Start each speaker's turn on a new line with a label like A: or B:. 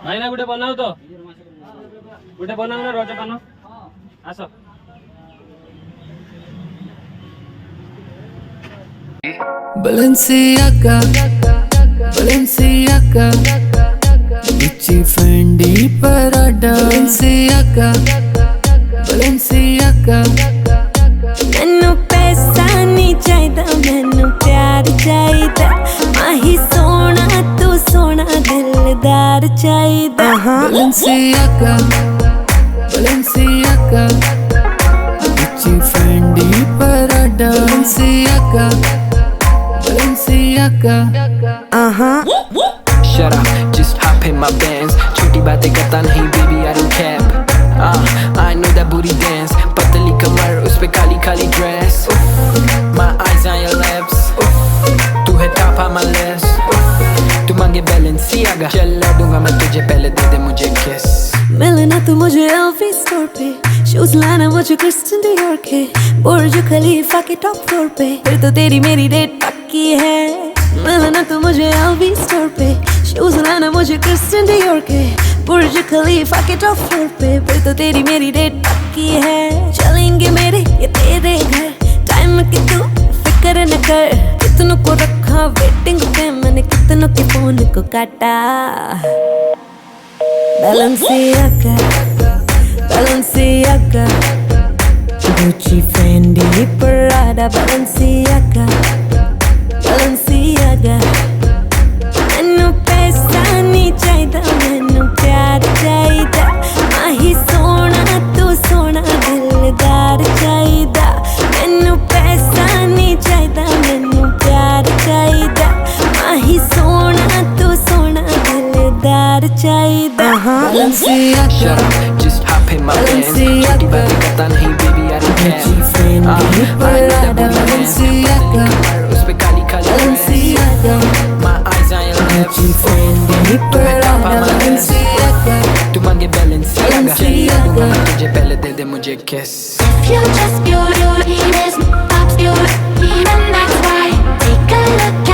A: भाई ना गुटे बनाओ तो गुटे बनाओ ना रज पान आस
B: Balenciaga, Balenciaga, Gucci, Fendi, Prada. Balenciaga, Balenciaga.
C: मैनू पैसा नहीं चाहिदा, मैनू प्यार चाहिदा। माही सोना तू सोना दिलदार चाहिदा।
B: Balenciaga, Balenciaga, Gucci, Fendi, Prada. Balenciaga, Balenciaga.
D: Shut up, just hop in my Benz. छोटी बातें करता नहीं baby, I don't cap. I know that booty dance. पतली कमर उस पे Kali Kali dress. My eyes on your lips. तू है top on my list. तू मांगे Balenciaga, चला दूंगा मैं तुझे, पहले दे दे मुझे kiss.
C: मिलना तू मुझे LV स्टोर पे, शूज लाना मुझे क्रिस्टियन डियोर के, बुर्ज खलीफा के टॉप फ्लोर पे, फिर तो तेरी मेरी डेट पक्की है। मिलना तू मुझे LV स्टोर पे, शूज लाना मुझे क्रिस्टियन डियोर के, बुर्ज खलीफा के टॉप फ्लोर पे, फिर तो तेरी मेरी डेट पक्की है। चलेंगे मेरे ये तेरे घर, टाइम की तू फिक्र न कर, कितनों को रखा वेटिंग पे, मैंने कितनों के फोन को काटा। Balenciaga, Balenciaga, Gucci, Fendi, Prada. Balenciaga, Balenciaga. मैनू पैसा नहीं चाहिदा, मैनू प्यार चाहिदा। माही सोना तू सोना दिलदार चाहिदा। मैनू पैसा नहीं चाहिदा, मैनू प्यार चाहिदा। माही सोना तू सोना दिलदार चाहिदा।
B: Balenciaga,
D: Shut up, just hop in my Benz. छोटी बातें करता नहीं baby, I don't cap.
B: Gucci, Fendi,
D: I know that
B: Prada.
D: booty dance.
B: Balenciaga,
D: पतली कमर उस पे Kali Kali dress.
B: Balenciaga,
D: My eyes on your lips.
B: Gucci, Fendi, Prada. Balenciaga,
D: तू मांगे Balenciaga, चला दूंगा मैं तुझे, पहले दे दे मुझे kiss.
E: You're just beauty, there's no beauty, and that's why. Take a look